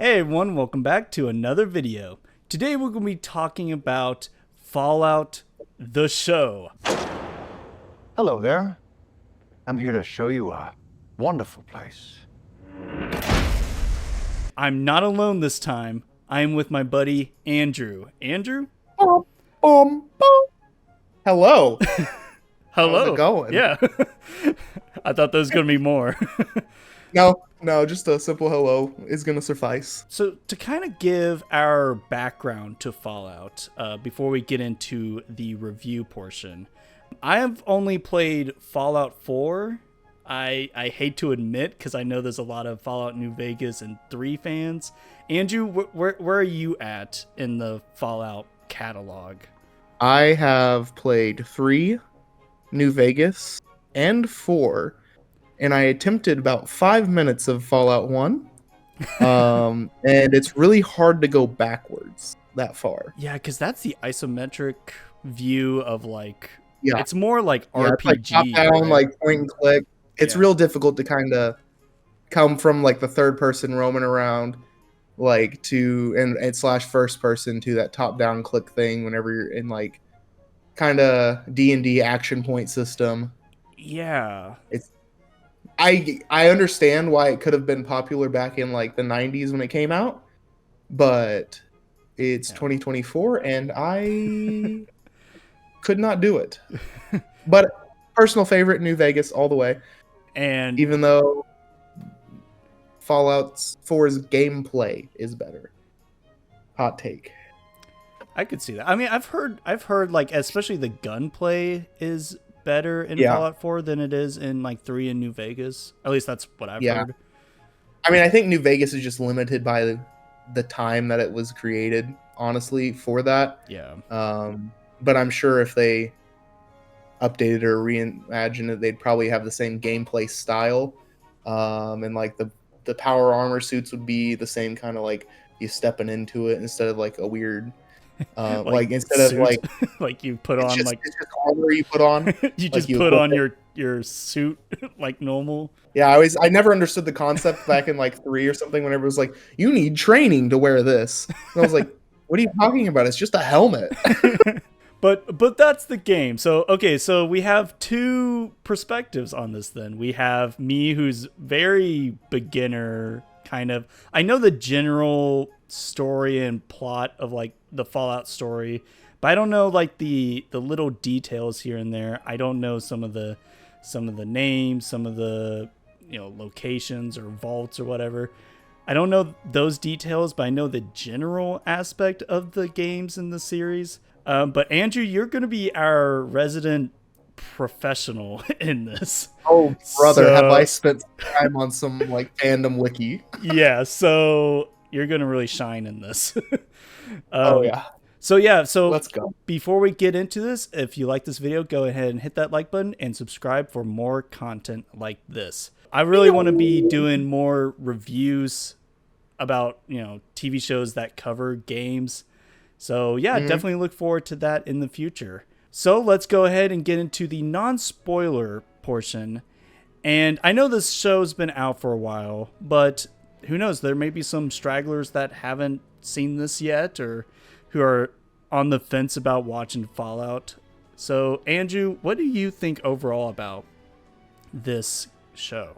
Hey everyone, welcome back to another video. Today we're going to be talking about Fallout the show. Hello there. I'm here to show you a wonderful place. I'm not alone this time. I am with my buddy Andrew. Andrew? Boom. Hello. Hello. How's it going? Yeah. I thought there was going to be more. No, just a simple hello is gonna suffice. So to kind of give our background to Fallout, before we get into the review portion, I have only played Fallout 4. I hate to admit, because I know there's a lot of Fallout New Vegas and 3 fans. Andrew, where are you at in the Fallout catalog? I have played 3, New Vegas, and 4, and I attempted about 5 minutes of Fallout 1. And it's really hard to go backwards that far. Yeah, because that's the isometric view of like, Yeah. it's more like Yeah, RPG. it's like top down, right? like point and click. It's Yeah. real difficult to kind of come from like the third person roaming around, like to and slash first person to that top down click thing whenever you're in like kind of D&D action point system. Yeah. I understand why it could have been popular back in like the 90s when it came out, but it's Yeah. 2024 and I could not do it. But personal favorite, New Vegas all the way. And Even though Fallout 4's gameplay is better. Hot take. I could see that. I mean, I've heard like, especially the gunplay is better in Yeah. Fallout 4 than it is in like 3 in New Vegas. At least that's what I've Yeah. heard. I mean, I think New Vegas is just limited by the time that it was created, honestly, for that. Yeah. But I'm sure if they updated or reimagined it, they'd probably have the same gameplay style. And like the power armor suits would be the same kind of like you stepping into it instead of like a weird like instead suit, of like like you put it's on just, like it's just armor you put on. you just you put equip on it. your suit like normal. Yeah, I never understood the concept back in like 3 or something whenever it was like, you need training to wear this. And I was like, what are you talking about? It's just a helmet. But that's the game. So okay, so we have 2 perspectives on this then. We have me, who's very beginner kind of. I know the general story and plot of like the Fallout story, but I don't know like the little details here and there. I don't know some of the names, some of the locations or vaults or whatever. I don't know those details, but I know the general aspect of the games in the series. But Andrew, you're going to be our resident professional in this. Oh, brother, So- have I spent time on some like fandom wiki? Yeah, so you're going to really shine in this. Oh yeah, So let's go. before we get into this, if you like this video, go ahead and hit that like button and subscribe for more content like this. I really want to be doing more reviews about, TV shows that cover games. So yeah, definitely look forward to that in the future. So let's go ahead and get into the non-spoiler portion. And I know this show's been out for a while, but who knows? There may be some stragglers that haven't seen this yet or who are on the fence about watching Fallout. So Andrew, what do you think overall about this show?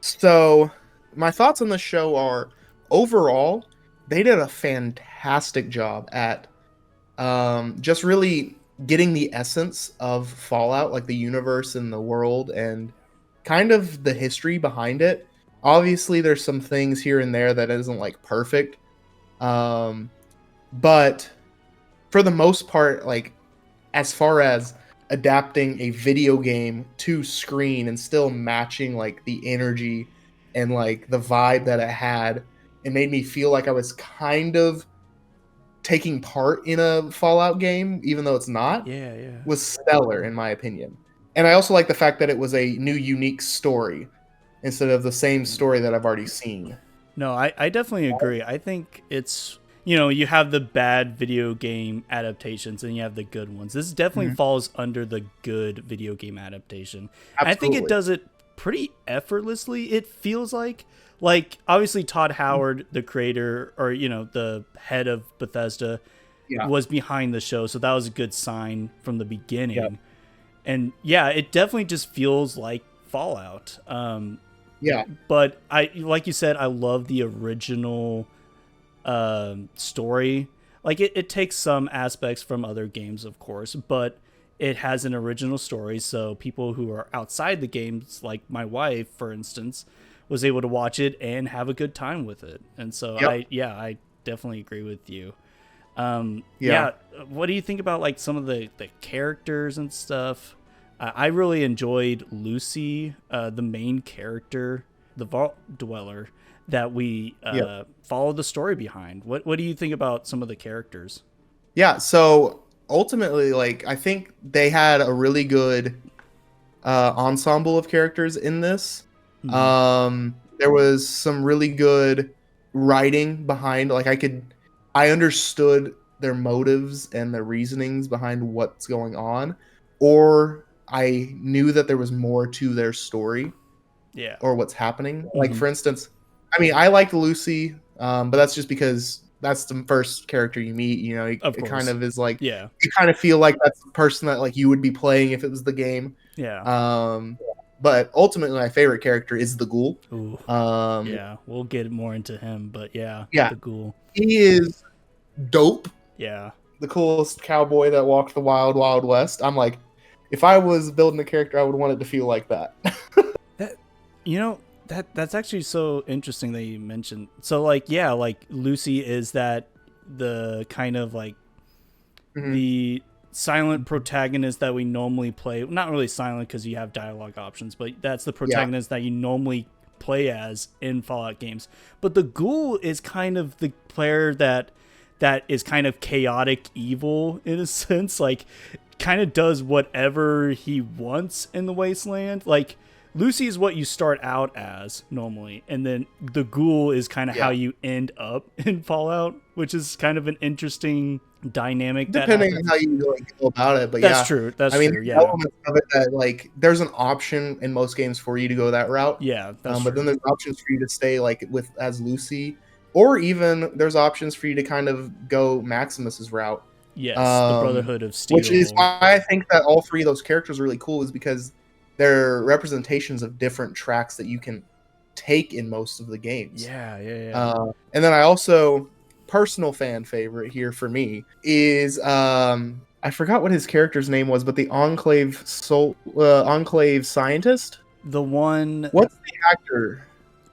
So my thoughts on the show are overall they did a fantastic job at just really getting the essence of Fallout, like the universe and the world and kind of the history behind it. Obviously there's some things here and there that isn't like perfect, but for the most part, like as far as adapting a video game to screen and still matching like the energy and like the vibe that it had, it made me feel like I was kind of taking part in a Fallout game, even though it's not, Yeah, yeah. was stellar in my opinion. And I also like the fact that it was a new, unique story instead of the same story that I've already seen. No, I definitely agree. I think it's, you have the bad video game adaptations and you have the good ones. This definitely falls under the good video game adaptation. I think it Absolutely. does it pretty effortlessly. It feels like Like, obviously, Todd Howard, the creator, or, you know, the head of Bethesda, Yeah. was behind the show. So that was a good sign from the beginning. Yeah. And yeah, it definitely just feels like Fallout. Yeah. But like you said, I love the original story. Like, it takes some aspects from other games, of course, but it has an original story. So people who are outside the games, like my wife, for instance, was able to watch it and have a good time with it. And so I definitely agree with you. Yeah. What do you think about like some of the characters and stuff? I really enjoyed Lucy, the main character, the Vault Dweller that we follow the story behind. What do you think about some of the characters? Yeah, so ultimately, like, I think they had a really good ensemble of characters in this. There was some really good writing behind, like, I understood their motives and their reasonings behind what's going on, or I knew that there was more to their story Yeah. or what's happening. Like, for instance, I mean, I liked Lucy, but that's just because that's the first character you meet. You know, it kind of is like, Yeah. you kind of feel like that's the person that like you would be playing if it was the game. Yeah. But ultimately, my favorite character is the Ghoul. Ooh. Yeah, we'll get more into him, but yeah, Yeah. the Ghoul. He is dope. Yeah. The coolest cowboy that walked the wild, wild west. I'm like, if I was building a character, I would want it to feel like that. That's actually so interesting that you mentioned. So like, yeah, like Lucy is the kind of like the silent protagonist that we normally play. Not really silent because you have dialogue options, but that's the protagonist that you normally play as in Fallout games. But the Ghoul is kind of the player that is kind of chaotic evil in a sense, like kind of does whatever he wants in the wasteland. Like, Lucy is what you start out as normally, and then the Ghoul is kind of how you end up in Fallout, which is kind of an interesting dynamic. Depending on how you like go about it, but that's true. That's true. Yeah, elements of it that like there's an option in most games for you to go that route. Yeah, that's but then there's options for you to stay like with as Lucy, or even there's options for you to kind of go Maximus's route. Yes, the Brotherhood of Steel. Which is why I think that all three of those characters are really cool, is because they're representations of different tracks that you can take in most of the games. Yeah. And then I also, personal fan favorite here for me is I forgot what his character's name was, but the Enclave Enclave scientist. The one. What's the actor?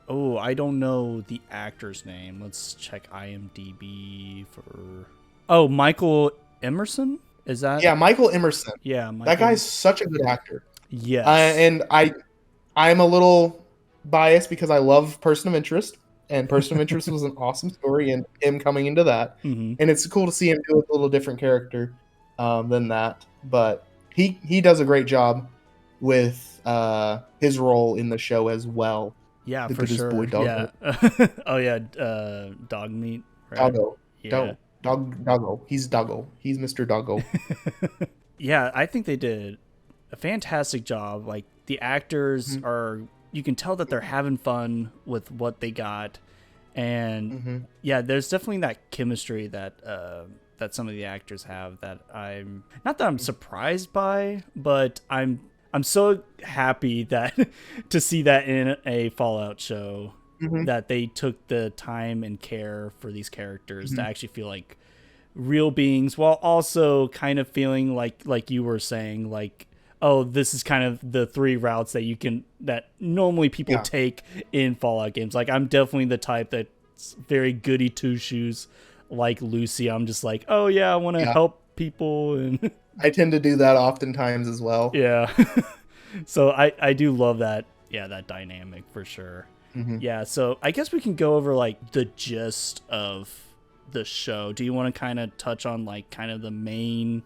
Oh, I don't know the actor's name. Let's check IMDb for. Oh, Michael Emerson? Is that? Yeah, Michael Emerson. Yeah, that guy's such a good actor. Yes. And I'm a little biased because I love Person of Interest, and Person of Interest was an awesome story, and him coming into that, and it's cool to see him do a little different character than that. But he does a great job with his role in the show as well. Yeah, for sure. Boy yeah. Oh yeah, dog meat. Right? Doggo. Yeah. Doggo. He's Doggo. He's Mr. Doggo. Yeah, I think they did a fantastic job. Like, the actors are, you can tell that they're having fun with what they got, and yeah, there's definitely that chemistry that some of the actors have that I'm not that I'm surprised by, but I'm so happy that to see that in a Fallout show, that they took the time and care for these characters to actually feel like real beings, while also kind of feeling like you were saying, like, oh, this is kind of the three routes that normally people take in Fallout games. Like, I'm definitely the type that's very goody two shoes, like Lucy. I'm just like, oh yeah, I want to help people, and I tend to do that oftentimes as well. Yeah. So I do love that. Yeah, that dynamic for sure. Yeah. So I guess we can go over like the gist of the show. Do you want to kind of touch on like kind of the main,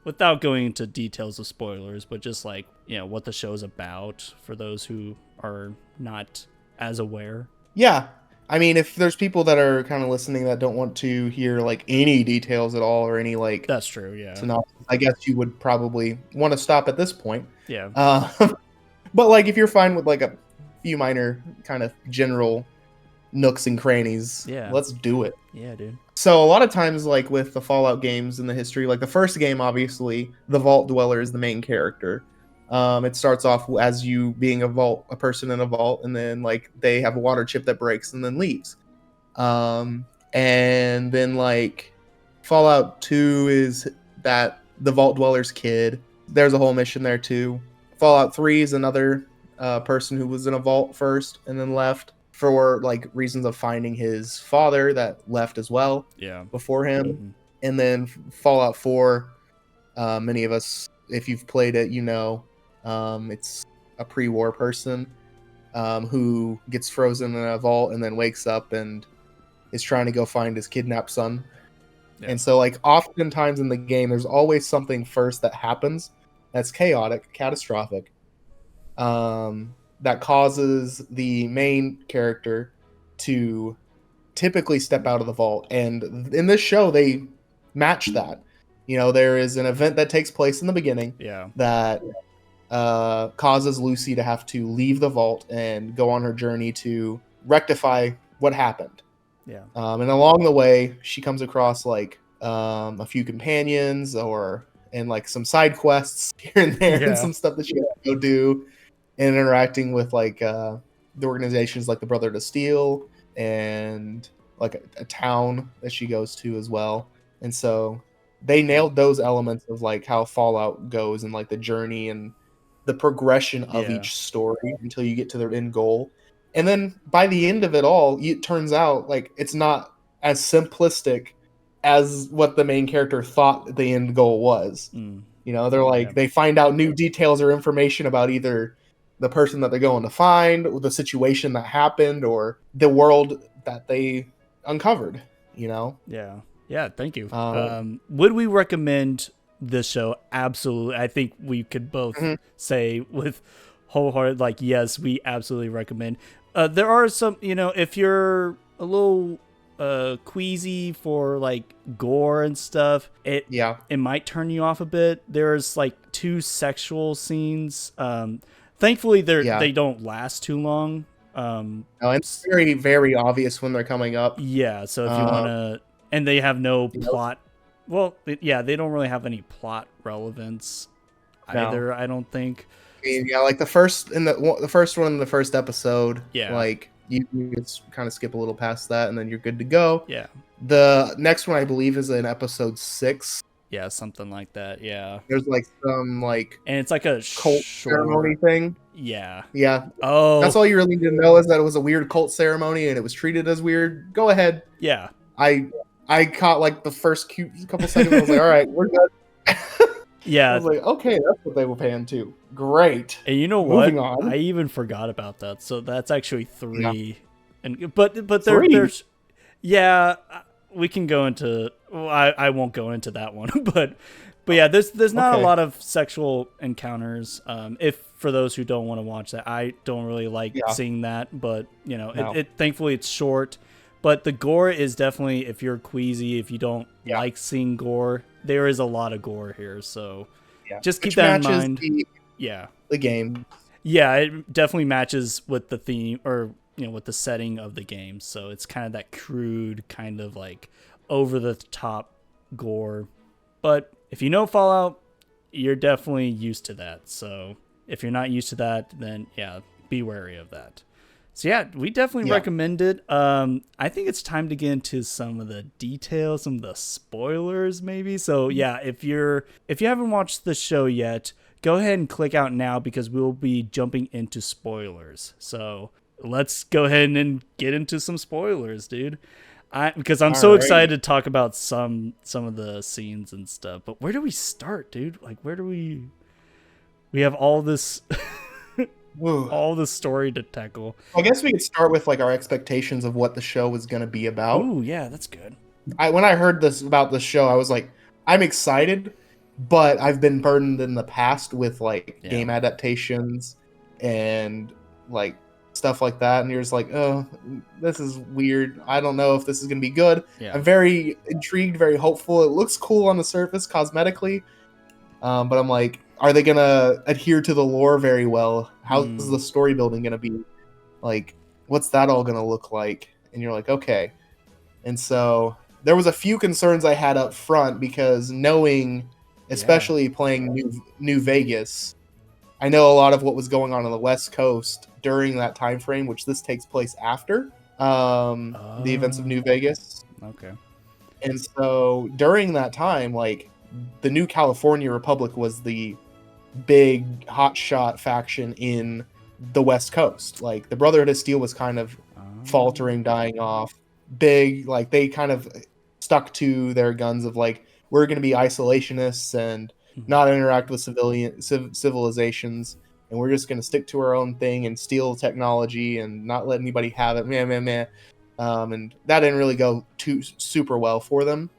without going into details of spoilers, but just like, you know, what the show's about for those who are not as aware? Yeah. I mean, if there's people that are kind of listening that don't want to hear like any details at all or any like, that's true. Yeah. Synopsis, I guess you would probably want to stop at this point. Yeah. But like, if you're fine with like a few minor kind of general nooks and crannies. Yeah. Let's do it. Yeah, dude. So a lot of times, like with the Fallout games in the history, like the first game, obviously, the Vault Dweller is the main character. It starts off as you being a person in a vault, and then like they have a water chip that breaks and then leaves. And then like Fallout 2 is that the Vault Dweller's kid. There's a whole mission there too. Fallout 3 is another person who was in a vault first and then left for like reasons of finding his father that left as well Yeah. before him. Mhm. And then Fallout 4, many of us, if you've played it, you know, it's a pre-war person who gets frozen in a vault and then wakes up and is trying to go find his kidnapped son. Yeah. And so, like, oftentimes in the game, there's always something first that happens that's chaotic, catastrophic, that causes the main character to typically step out of the vault. And in this show, they match that. You know, there is an event that takes place in the beginning Yeah. that causes Lucy to have to leave the vault and go on her journey to rectify what happened. Yeah. And along the way, she comes across like a few companions and like some side quests here and there, Yeah. and some stuff that she has to go do, and interacting with like the organizations like the Brotherhood of Steel and like a town that she goes to as well. And so they nailed those elements of like how Fallout goes and like the journey and the progression of Yeah. each story until you get to their end goal. And then by the end of it all, it turns out like it's not as simplistic as what the main character thought the end goal was. Mm. You know, they're like, Yeah. they find out new details or information about either the person that they're going to find, or the situation that happened, or the world that they uncovered, you know? Yeah. Yeah. Thank you. Um, Would we recommend this show? Absolutely. I think we could both Mhm. say with wholehearted, like, yes, we absolutely recommend. There are some, you know, if you're a little queasy for like gore and stuff, it might turn you off a bit. There's like 2 sexual scenes. Thankfully, they don't last too long. No, it's very, very obvious when they're coming up. Yeah, so if you want to, and they have no plot. Well, yeah, they don't really have any plot relevance either. I don't think. I mean, yeah, like the first one in the first episode. Yeah. Like you just kind of skip a little past that, and then you're good to go. Yeah. The next one I believe is in episode 6. Yeah, something like that. Yeah. There's like some like And it's like a cult ceremony thing. Yeah. Yeah. Oh. That's all you really need to know, is that it was a weird cult ceremony and it was treated as weird. Go ahead. Yeah. I caught like the first couple seconds. I was like, all right, we're good. Yeah. I was like, okay, that's what they were paying to. Great. And you know Moving what? on. I even forgot about that. So that's actually 3. And but Three? there's yeah, we can go into I won't go into that one, but yeah, there's not a Okay. lot of sexual encounters. If for those who don't want to watch that, I don't really like seeing that, but you know, No. it thankfully it's short. But the gore is definitely, if you're queasy, if you don't like seeing gore, there is a lot of gore here. So just keep Which that in matches mind. the game. Yeah, it definitely matches with the theme, or you know, with the setting of the game. So it's kind of that crude, kind of like over the top gore. But if you know Fallout, you're definitely used to that. So if you're not used to that, then yeah, be wary of that. So yeah, we definitely recommend it. I think it's time to get into some of the details, some of the spoilers maybe. So yeah, if you haven't watched the show yet, go ahead and click out now, because we'll be jumping into spoilers. So let's go ahead and get into some spoilers, dude. Because I'm so excited to talk about some of the scenes and stuff. But where do we start, dude? Like, where do we have all this all the story to tackle. I guess we could start with like our expectations of what the show was going to be about. Oh yeah, that's good. When I heard about this show, I was like, I'm excited, but I've been burdened in the past with like game adaptations and like stuff like that, and you're just like, oh, this is weird. I don't know if this is going to be good. Yeah. I'm very intrigued, very hopeful. It looks cool on the surface cosmetically, but I'm like, are they going to adhere to the lore very well? How's the story building going to be? Like, what's that all going to look like? and you're like, okay. And so there was a few concerns I had up front because knowing, especially playing New Vegas, I know a lot of what was going on the West Coast during that time frame, which this takes place after the events of New Vegas. Okay. And so during that time, like, the New California Republic was the big hotshot faction in the West Coast. Like, the Brotherhood of Steel was kind of faltering, dying off. Big, like, they kind of stuck to their guns of, like, we're going to be isolationists and not interact with civilizations, and we're just going to stick to our own thing and steal technology and not let anybody have it. And that didn't really go too super well for them.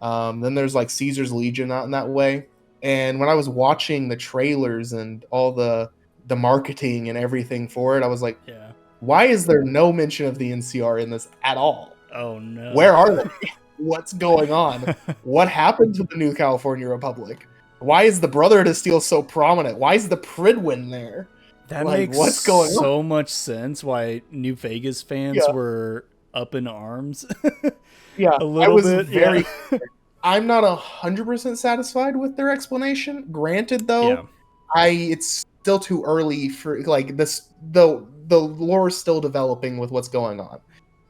Then there's like Caesar's Legion out in that way. And when I was watching the trailers and all the marketing and everything for it, I was like, why is there no mention of the NCR in this at all? Oh no. Where are they? What's going on? What happened to the New California Republic? Why is the Brotherhood of Steel so prominent? Why is the Pridwin there? That like, makes what's going so on? much sense why New Vegas fans were up in arms. Yeah, a little bit. Very. I'm not 100% satisfied with their explanation. Granted, though, it's still too early for like this. The lore is still developing with what's going on.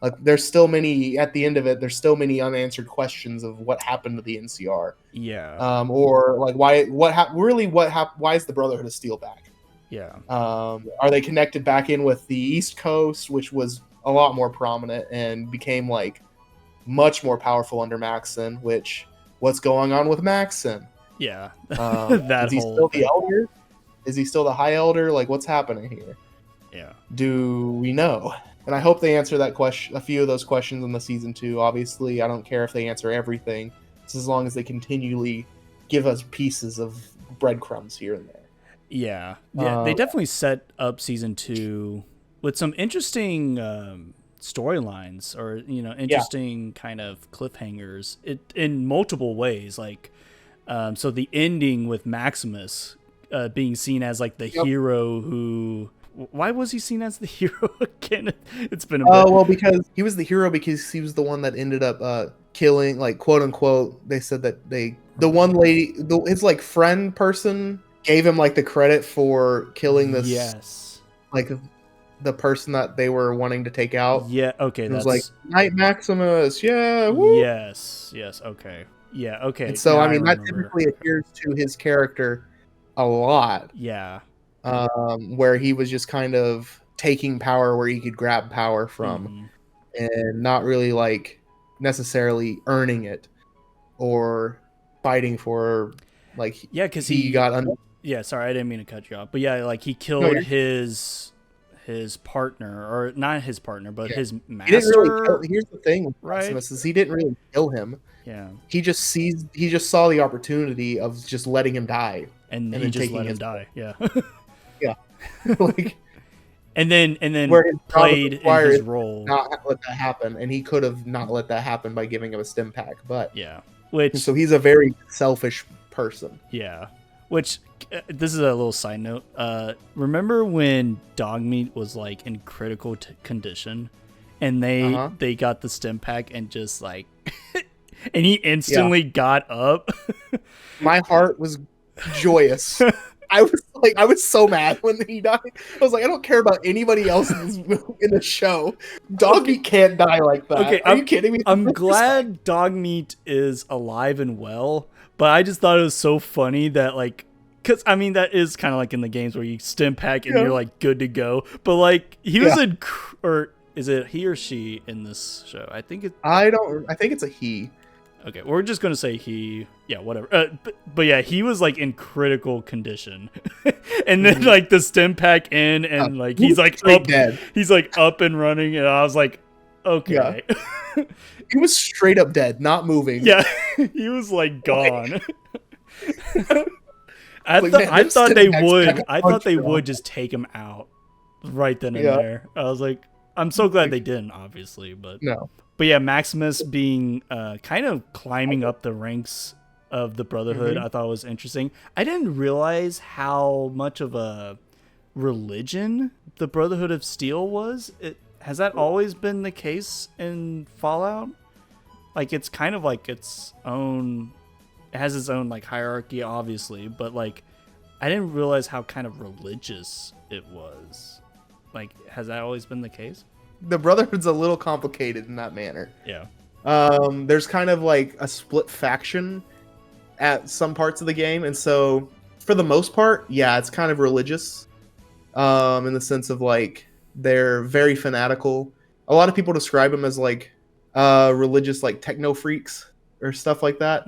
Like, there's still many at the end of it. There's still many unanswered questions of what happened to the NCR. Yeah. Or like why is the Brotherhood of Steel back? Yeah. Are they connected back in with the East Coast, which was a lot more prominent and became like much more powerful under Maxon? Which, what's going on with Maxon? Yeah. Is he still the Elder? Is he still the High Elder? Like, what's happening here? Yeah. Do we know? And I hope they answer that question, a few of those questions in the season 2. Obviously, I don't care if they answer everything, just as long as they continually give us pieces of breadcrumbs here and there. Yeah. They definitely set up season 2 with some interesting storylines, or interesting kind of cliffhangers. In multiple ways. Like, so the ending with Maximus being seen as like the hero who. Why was he seen as the hero again? It's been a bit. Well, because he was the hero because he was the one that ended up killing, like, quote unquote. They said that the one lady, his like friend person, gave him like the credit for killing this. Yes. Like the person that they were wanting to take out. Yeah. Okay. It was like Knight Maximus. Yeah. Woo! Yes. Okay. Yeah. Okay. And so I mean that typically adheres to his character a lot. Yeah. Where he was just kind of taking power where he could grab power from, and not really like necessarily earning it or fighting for, like, because he got sorry, I didn't mean to cut you off, but like he killed his partner, or not his partner, but his master. He didn't really here's the thing with right? Maximus is he didn't really kill him. Yeah, he just saw the opportunity of just letting him die, and he just let him die. Yeah. Yeah. Like, and then where his played in his role, not let that happen, and he could have not let that happen by giving him a stim pack, but so he's a very selfish person. Which this is a little side note. Remember when Dogmeat was like in critical condition, and they got the stim pack and just like, and he instantly got up. My heart was joyous. I was so mad when he died. I was like, I don't care about anybody else in the show. Dogmeat can't die like that. Okay, Are you kidding me? I'm glad Dogmeat is alive and well, but I just thought it was so funny that, like, because I mean that is kind of like in the games where you stim pack and you're like good to go. But like he was in, or is it he or she in this show? I think I think it's a he. Okay, we're just gonna say he. Yeah, whatever. But yeah, he was like in critical condition, and then like the stim pack in, and like he's like up, dead. He's like up and running, and I was like, okay. Yeah. He was straight up dead, not moving. Yeah, he was like gone. I thought they would. I thought they would just take him out right then and there. I was like, I'm so glad they didn't, obviously, but no. But yeah, Maximus being kind of climbing up the ranks of the Brotherhood, I thought was interesting. I didn't realize how much of a religion the Brotherhood of Steel was. has that always been the case in Fallout? Like, it's kind of like its own, it has its own like hierarchy, obviously, but like, I didn't realize how kind of religious it was. Like, has that always been the case? The Brotherhood's a little complicated in that manner. Yeah. There's kind of like a split faction at some parts of the game, and so for the most part, yeah, it's kind of religious. In the sense of like they're very fanatical. A lot of people describe them as like religious, like techno freaks or stuff like that,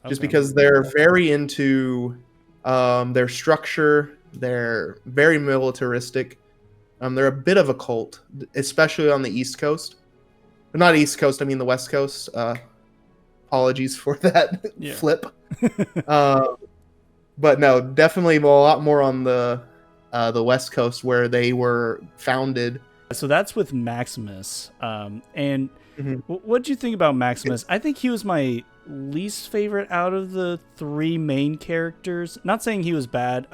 just because they're very into their structure. They're very militaristic. They're a bit of a cult, especially on the East Coast. Not East Coast, I mean the West Coast. Apologies for that flip. But no, definitely a lot more on the West Coast where they were founded. So that's with Maximus. And what do you think about Maximus? I think he was my least favorite out of the three main characters. Not saying he was bad.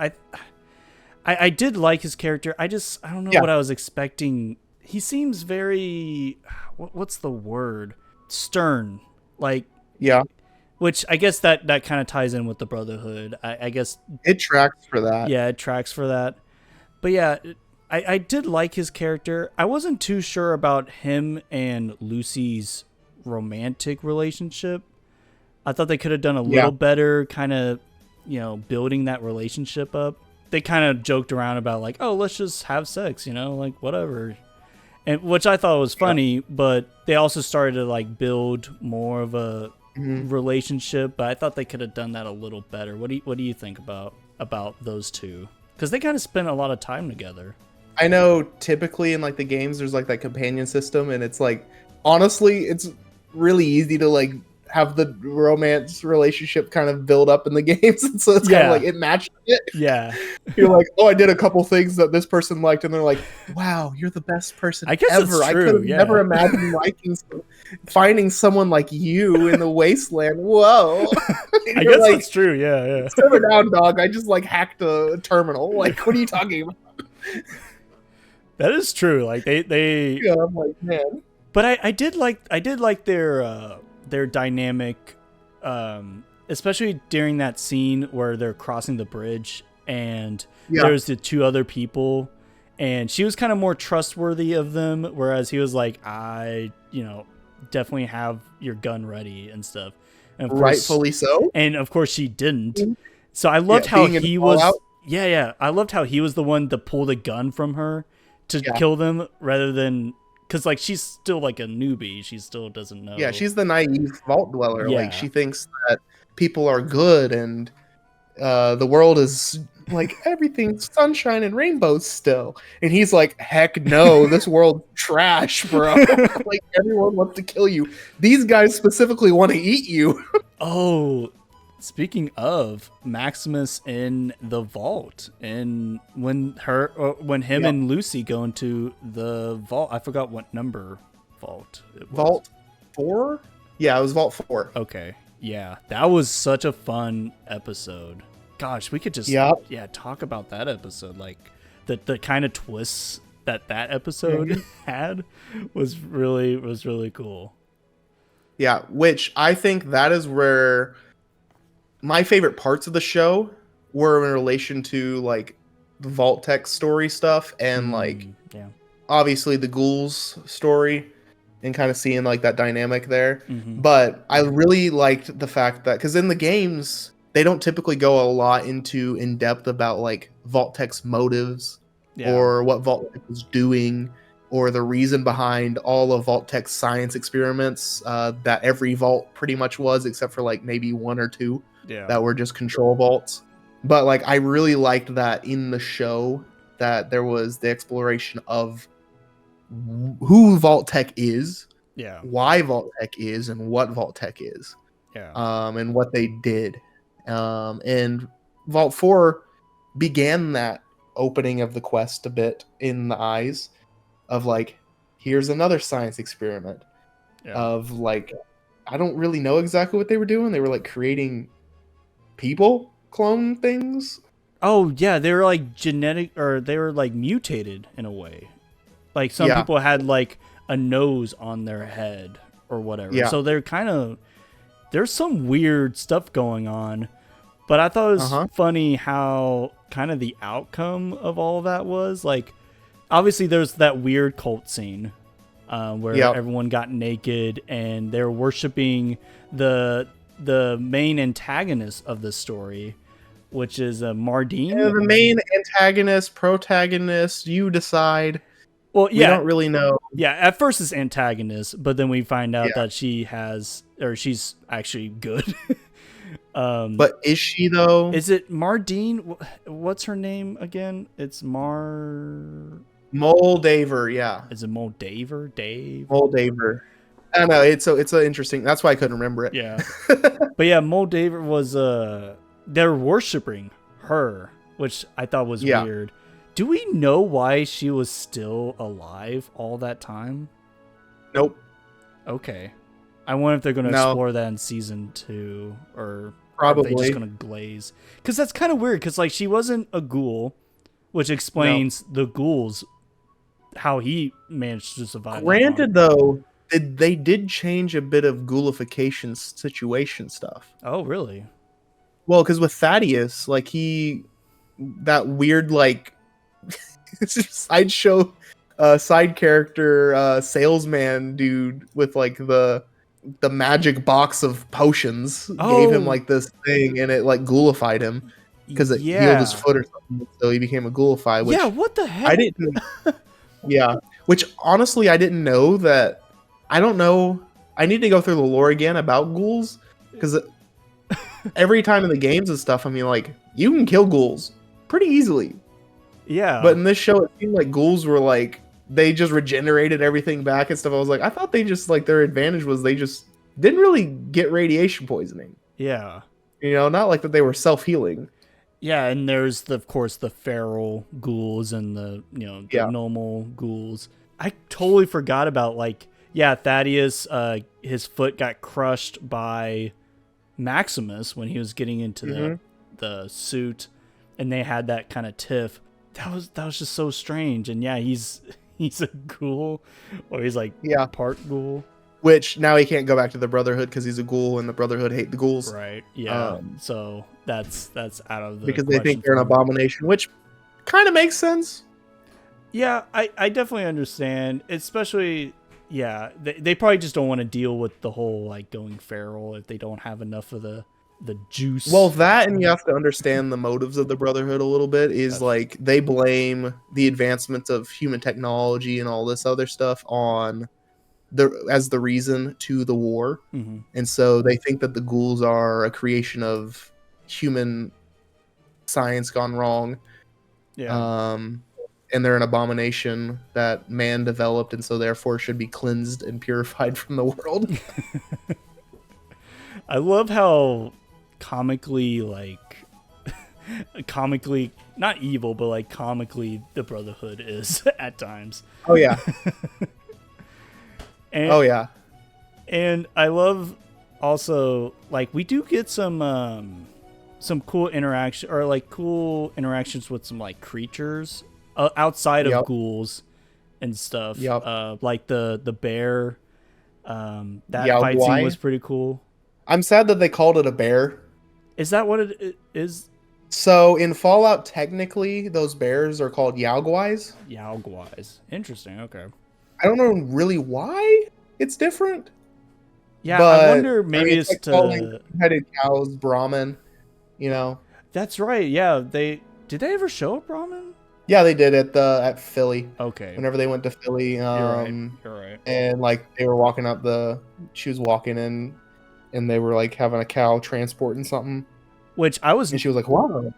I did like his character. I don't know what I was expecting. He seems very, what's the word? Stern. Like, yeah. Which I guess that kind of ties in with the Brotherhood. I guess it tracks for that. Yeah, it tracks for that. But yeah, I did like his character. I wasn't too sure about him and Lucy's romantic relationship. I thought they could have done a little better kind of, building that relationship up. They kind of joked around about like, oh, let's just have sex, like whatever. And which I thought was funny, but they also started to like build more of a relationship, but I thought they could have done that a little better. What do you think about those two? Because they kind of spent a lot of time together. I know typically in like the games there's like that companion system, and it's like honestly it's really easy to like have the romance relationship kind of build up in the games, and so it's kind of like it matched it. Yeah. You're like, oh, I did a couple things that this person liked, and they're like, wow, you're the best person I guess ever. It's true, I could have never imagined finding someone like you in the wasteland. Whoa. I guess that's true. Yeah. Simmer down, dog. I just like hacked a terminal. Like, what are you talking about? That is true. Like they yeah, I'm like, man. But I did like their dynamic, especially during that scene where they're crossing the bridge and there's the two other people, and she was kind of more trustworthy of them, whereas he was like, I definitely have your gun ready and stuff. And of rightfully course, so. And of course she didn't. So I loved how he was. I loved how he was the one to pull the gun from her to kill them, rather than because like she's still like a newbie. She still doesn't know. Yeah, she's the naive vault dweller. Yeah. Like she thinks that people are good and the world is like everything's sunshine and rainbows still. And he's like, heck no, this world's trash, bro. Like everyone wants to kill you. These guys specifically want to eat you. Oh, speaking of Maximus in the vault, and when him and Lucy go into the vault, I forgot what number vault it was. Vault 4? Yeah, it was Vault 4. Okay. Yeah, that was such a fun episode. Gosh, we could just talk about that episode. Like the kind of twists that episode had was really cool. Yeah, which I think that is where my favorite parts of the show were in relation to like the Vault-Tec story stuff and like obviously the ghouls story and kind of seeing like that dynamic there. But I really liked the fact that because in the games they don't typically go a lot into in depth about like Vault-Tec's motives or what Vault-Tec was doing or the reason behind all of Vault-Tec's science experiments that every vault pretty much was, except for like maybe one or two that were just control vaults. But like I really liked that in the show that there was the exploration of who Vault-Tec is, why Vault-Tec is, and what Vault-Tec is, and what they did. And Vault 4 began that opening of the quest a bit in the eyes of like, here's another science experiment of like, I don't really know exactly what they were doing. They were like creating people clone things. Oh yeah, they were like genetic, or they were like mutated in a way. Like some Yeah. people had like a nose on their head or whatever. Yeah. So they're kind of, there's some weird stuff going on. But I thought it was funny how kind of the outcome of all of that was. Like, obviously there's that weird cult scene where everyone got naked and they're worshiping the main antagonist of the story, which is Mardine. Yeah, the main antagonist, protagonist, you decide. Well, We don't really know. Yeah, at first it's antagonist, but then we find out that she's actually good. But is she though? Is it Mardine? What's her name again? It's Moldaver, yeah. Is it Moldaver? Dave? Moldaver. I don't know. It's an interesting. That's why I couldn't remember it. Yeah. But yeah, Moldaver was they're worshiping her, which I thought was weird. Do we know why she was still alive all that time? Nope. Okay. I wonder if they're going to explore that in season 2 or probably are they just going to glaze. Because that's kind of weird because like she wasn't a ghoul, which explains the ghouls, how he managed to survive. Granted, though, they did change a bit of ghoulification situation stuff. Oh, really? Well, because with Thaddeus, like that weird like sideshow side character salesman dude with like the magic box of potions gave him like this thing and it like ghoulified him because it healed his foot or something, so he became a ghoulified. Which what the heck? I didn't. Which honestly I didn't know that. I don't know. I need to go through the lore again about ghouls because every time in the games and stuff, I mean, like you can kill ghouls pretty easily. Yeah. But in this show, it seemed like ghouls were like they just regenerated everything back and stuff. I was like, I thought they just like their advantage was they just didn't really get radiation poisoning. Yeah. You know, not like that they were self-healing. Yeah, and there's of course the feral ghouls and the the normal ghouls. I totally forgot about like Thaddeus. His foot got crushed by Maximus when he was getting into the suit, and they had that kind of tiff. That was just so strange. And he's a ghoul, or he's like part ghoul. Which now he can't go back to the Brotherhood because he's a ghoul, and the Brotherhood hate the ghouls. Right. Yeah. So that's out of the because they think they're an abomination, which kind of makes sense. Yeah, I definitely understand. Especially, they probably just don't want to deal with the whole like going feral if they don't have enough of the juice. Well, that, and you have to understand the motives of the Brotherhood a little bit. Is like they blame the advancements of human technology and all this other stuff on as the reason to the war, and so they think that the ghouls are a creation of human science gone wrong. And they're an abomination that man developed, and so therefore should be cleansed and purified from the world. I love how comically not evil, but like comically the Brotherhood is at times. Oh yeah. And I love also like we do get some cool interaction or like cool interactions with some like creatures outside of ghouls and stuff. Like the bear. That fight scene was pretty cool. I'm sad that they called it a bear. Is that what it is? So in Fallout, technically, those bears are called Yaoguais. Yaoguais. Interesting. Okay. I don't know really why it's different. Yeah, but I wonder maybe it's like to headed cows, Brahmin. You know. That's right. Yeah. Did they ever show a Brahmin? Yeah, they did at Philly. Okay. Whenever they went to Philly, You're right. And like they were walking up she was walking in, and they were like having a cow transporting something. And she was like, "Wow."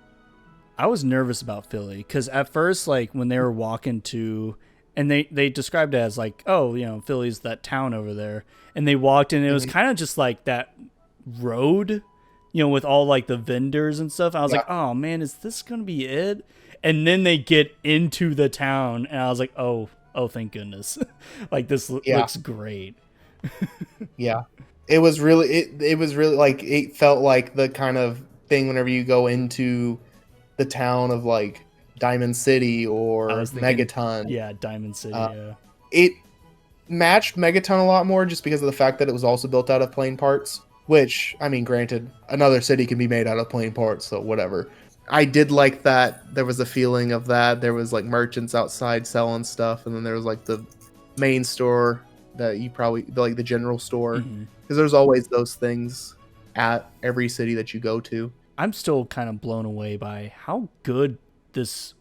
I was nervous about Philly because at first, like when they were walking to, and they described it as like, oh, Philly's that town over there, and they walked in, and it was kind of just like that road, with all like the vendors and stuff. I was like, oh man, is this gonna be it? And then they get into the town, and I was like, oh, thank goodness. Like, this looks great. Yeah. It was really, it was really, like, it felt like the kind of thing whenever you go into the town of, like, Diamond City or I was thinking, Megaton. yeah, Diamond City. Uh, Yeah. It matched Megaton a lot more just because of the fact that it was also built out of plane parts, which, I mean, granted, another city can be made out of plane parts, so whatever. I did like that there was a feeling of that. There was like merchants outside selling stuff, and then there was like the main store that you probably like the general store, Mhm. because there's always those things at every city that you go to. I'm still kind of blown away by how good this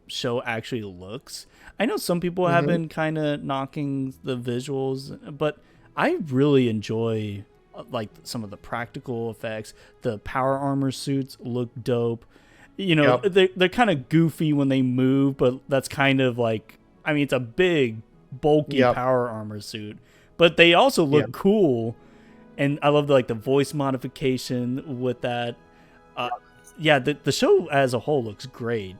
show actually looks. I know some people have Mhm. been kind of knocking the visuals, but I really enjoy like some of the practical effects. The power armor suits look dope. You know, Yep. they're kind of goofy when they move, but that's kind of like, I mean, it's a big, bulky Yep. power armor suit, but they also look Yep. cool. And I love the voice modification with that. Uh, yeah, the show as a whole looks great.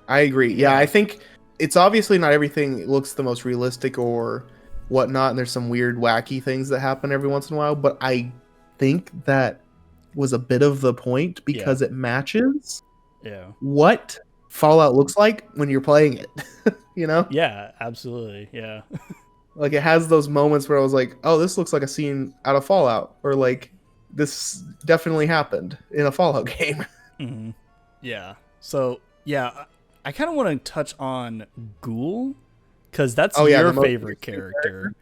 I agree. Yeah, Yeah. I think it's obviously not everything looks the most realistic or whatnot, and there's some weird, wacky things that happen every once in a while. But I think that was a bit of the point because it matches Yeah. what Fallout looks like when you're playing it. You know, Yeah, absolutely. Yeah. like it has those moments where I was like, "Oh, this looks like a scene out of Fallout," or like, "This definitely happened in a Fallout game." hmm Yeah. So, yeah, I kind of want to touch on Ghoul because that's Oh, yeah, your the most favorite interesting character.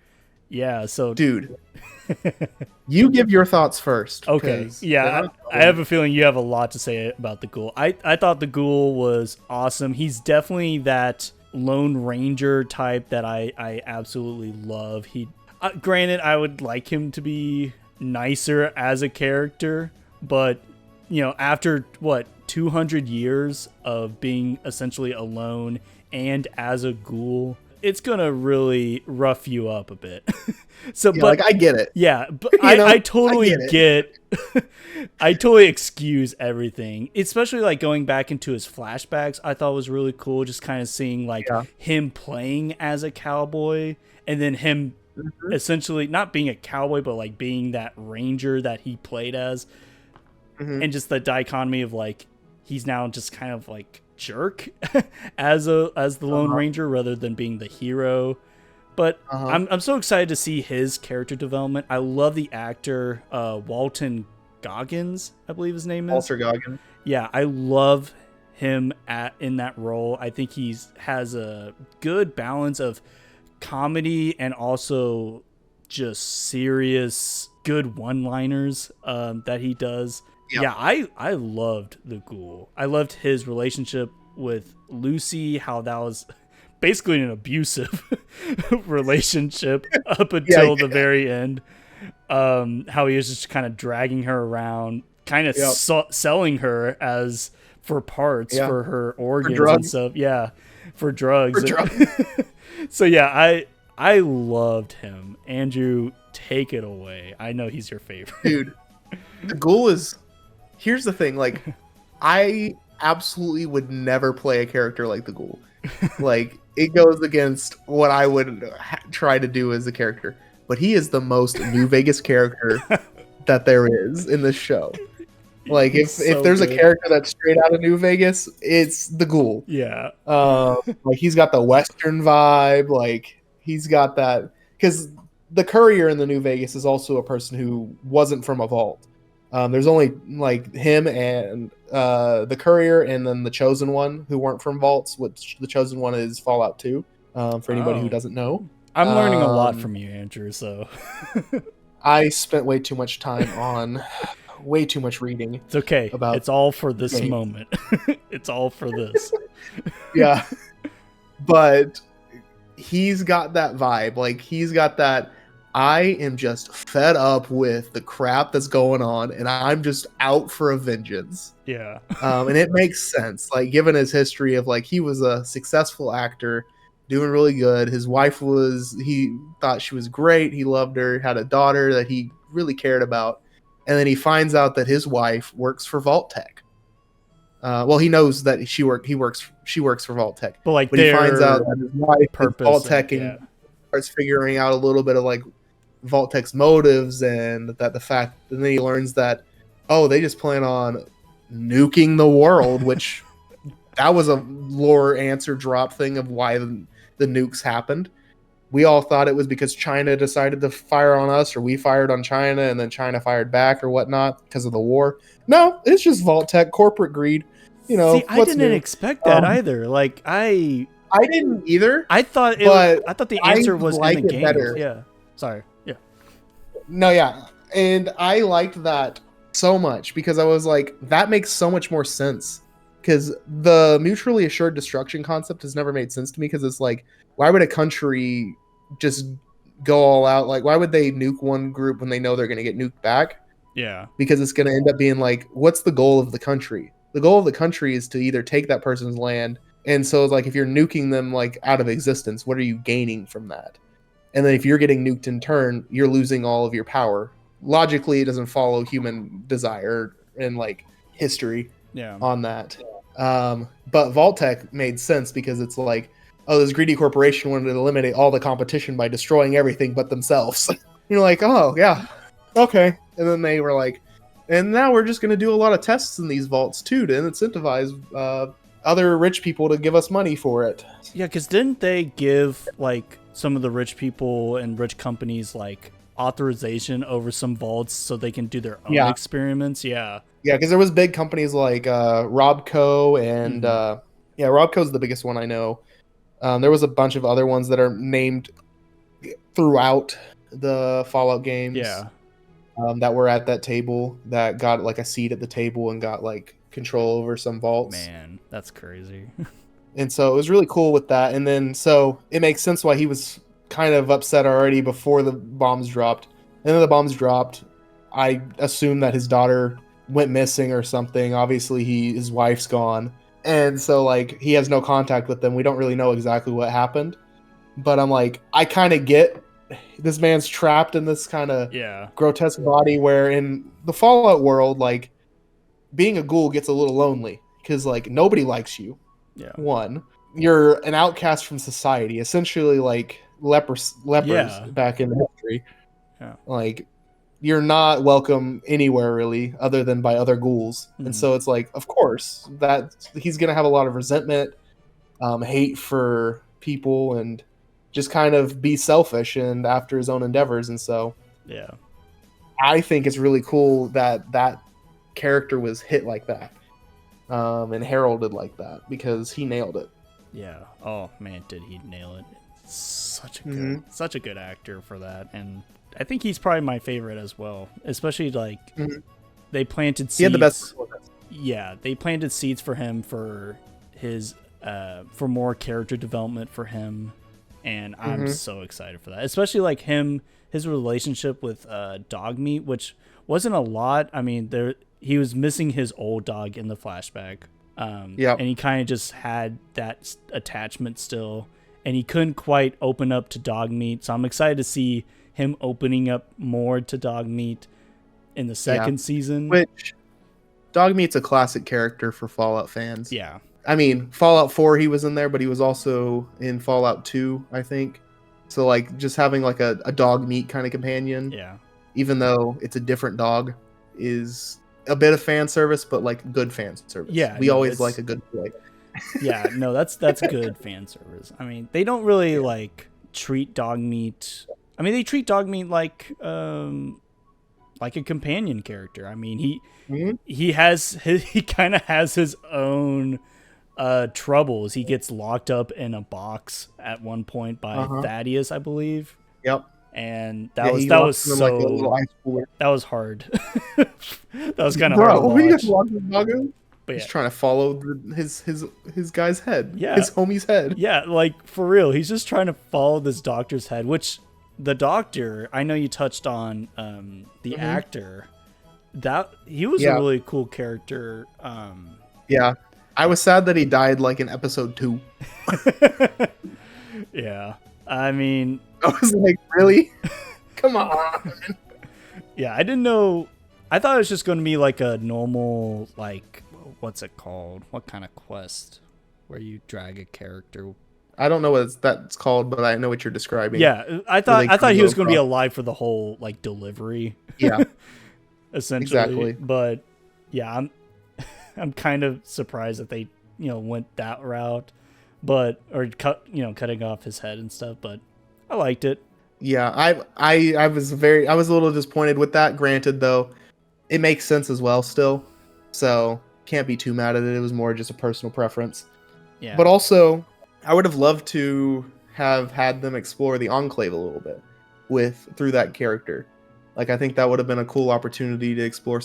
Yeah. So, Dude, you give your thoughts first. okay. 'cause Yeah. they're- I have a feeling you have a lot to say about the Ghoul. I thought the Ghoul was awesome. He's definitely that Lone Ranger type that I absolutely love. Granted, I would like him to be nicer as a character, but you know, after what 200 years of being essentially alone and as a ghoul, it's gonna really rough you up a bit. So, Yeah, but like I get it. yeah, but You know, I totally I get I totally excuse everything, especially like going back into his flashbacks. I thought was really cool, just kind of seeing like Yeah. him playing as a cowboy, and then him essentially not being a cowboy, but like being that ranger that he played as, Mhm. and just the dichotomy of like he's now just kind of like jerk as the Lone Ranger rather than being the hero. But I'm so excited to see his character development. I love the actor Walton Goggins, I believe his name is. Walter Goggins. Yeah, I love him in that role. I think has a good balance of comedy and also just serious good one-liners that he does. Yep. Yeah, I loved the Ghoul. I loved his relationship with Lucy, how that was basically an abusive relationship up until the very end. How he was just kind of dragging her around, kind of selling her as for parts for her organs and stuff. Yeah, for drugs. So yeah, I loved him. Andrew, take it away. I know he's your favorite. Dude, the Ghoul is. Here's the thing, like, I absolutely would never play a character like the Ghoul. Like, it goes against what I would try to do as a character. But he is the most New Vegas character that there is in this show. Like, if there's a character that's straight out of New Vegas, it's the Ghoul. Yeah. Like, he's got the Western vibe. Like, he's got that. Because the courier in the New Vegas is also a person who wasn't from a vault. There's only like him and the courier, and then the chosen one who weren't from vaults. Which the chosen one is Fallout 2. For anybody who doesn't know, I'm learning a lot from you, Andrew. So I spent way too much time on way too much reading. It's okay. About it's all for this games. moment. It's all for this. Yeah, but he's got that vibe. Like, he's got that. I am just fed up with the crap that's going on, and I'm just out for a vengeance. Yeah. And it makes sense, like, given his history of, like, he was a successful actor, doing really good. His wife he thought she was great. He loved her, had a daughter that he really cared about. And then he finds out that his wife works for Vault Tech. Well, he knows that she works for Vault Tech. But like, But he finds out that his wife is Vault Tech and starts figuring out a little bit of like Vault Tech's motives, and that the fact, and then he learns that, oh, they just plan on nuking the world, which that was a lore answer drop thing of why the nukes happened. We all thought it was because China decided to fire on us, or we fired on China, and then China fired back or whatnot because of the war. No, it's just Vault-Tec corporate greed. You know, See, I didn't expect that either. Like I didn't either. I thought but I thought the answer was like in the it game. better. Yeah. Sorry. Yeah. No, yeah. And I liked that so much because I was like, that makes so much more sense. Because the mutually assured destruction concept has never made sense to me, because it's like, why would a country just go all out? Like, why would they nuke one group when they know they're going to get nuked back? Yeah. Because it's going to end up being like, what's the goal of the country? The goal of the country is to either take that person's land. And so it's like, if you're nuking them like out of existence, what are you gaining from that? And then if you're getting nuked in turn, you're losing all of your power. Logically, it doesn't follow human desire and like history on that. But Vault-Tec made sense because it's like, oh, this greedy corporation wanted to eliminate all the competition by destroying everything but themselves. You're like, oh, yeah, okay. And then they were like, and now we're just going to do a lot of tests in these vaults too to incentivize other rich people to give us money for it. Yeah, because didn't they give like some of the rich people and rich companies like authorization over some vaults so they can do their own experiments? Yeah, because there was big companies like Robco and Robco's the biggest one I know. There was a bunch of other ones that are named throughout the Fallout games. Yeah. That were at that table that got like a seat at the table and got like control over some vaults. Man, that's crazy. And so it was really cool with that. And then so it makes sense why he was kind of upset already before the bombs dropped. And then the bombs dropped. I assume that his daughter went missing or something. Obviously his wife's gone. And so like he has no contact with them. We don't really know exactly what happened. But I'm like, I kind of get this man's trapped in this kind of grotesque body, where in the Fallout world, like being a ghoul gets a little lonely because like nobody likes you. Yeah. One, you're an outcast from society, essentially like lepers back in history. Yeah. Like you're not welcome anywhere really other than by other ghouls. Mm-hmm. And so it's like, of course, that he's going to have a lot of resentment, hate for people, and just kind of be selfish and after his own endeavors. And so I think it's really cool that that character was hit like that and heralded like that, because he nailed it. Yeah. Oh man, did he nail it? Such a good actor for that. And I think he's probably my favorite as well, especially like they planted seeds. He had the best performance. Yeah, they planted seeds for him for his for more character development for him. And I'm so excited for that, especially like his relationship with Dogmeat, which wasn't a lot. I mean, he was missing his old dog in the flashback, and he kind of just had that attachment still, and he couldn't quite open up to Dogmeat. So I'm excited to see him opening up more to Dogmeat in the second season. Which Dogmeat's a classic character for Fallout fans. Yeah. I mean, Fallout 4, he was in there, but he was also in Fallout 2, I think. So, like, just having, like, a dog meat kind of companion, even though it's a different dog, is a bit of fan service, but, like, good fan service. Yeah. We always like a good boy. Yeah, no, that's good fan service. I mean, they don't really, like, treat dog meat... I mean, they treat dog meat like a companion character. I mean, he kind of has his own... troubles. He gets locked up in a box at one point by Thaddeus, I believe. Yep. And that was so that was hard. That was kind of hard to watch. But he's trying to follow his guy's head. Yeah. His homie's head. Yeah, like for real. He's just trying to follow this doctor's head, which the doctor, I know you touched on the actor. That he was a really cool character. Yeah. I was sad that he died like in episode 2. Yeah. I mean, I was like, really? Come on. Yeah, I didn't know. I thought it was just going to be like a normal, like, what's it called? What kind of quest where you drag a character? I don't know what that's called, but I know what you're describing. Yeah, I thought he was going to be alive for the whole like delivery. Yeah. Essentially. Exactly. But yeah, I'm kind of surprised that they went that route, but or cutting off his head and stuff. But I liked it. Yeah, I was a little disappointed with that. Granted, though, it makes sense as well still, so can't be too mad at it. It was more just a personal preference. Yeah. But also, I would have loved to have had them explore the Enclave a little bit through that character. Like, I think that would have been a cool opportunity to explore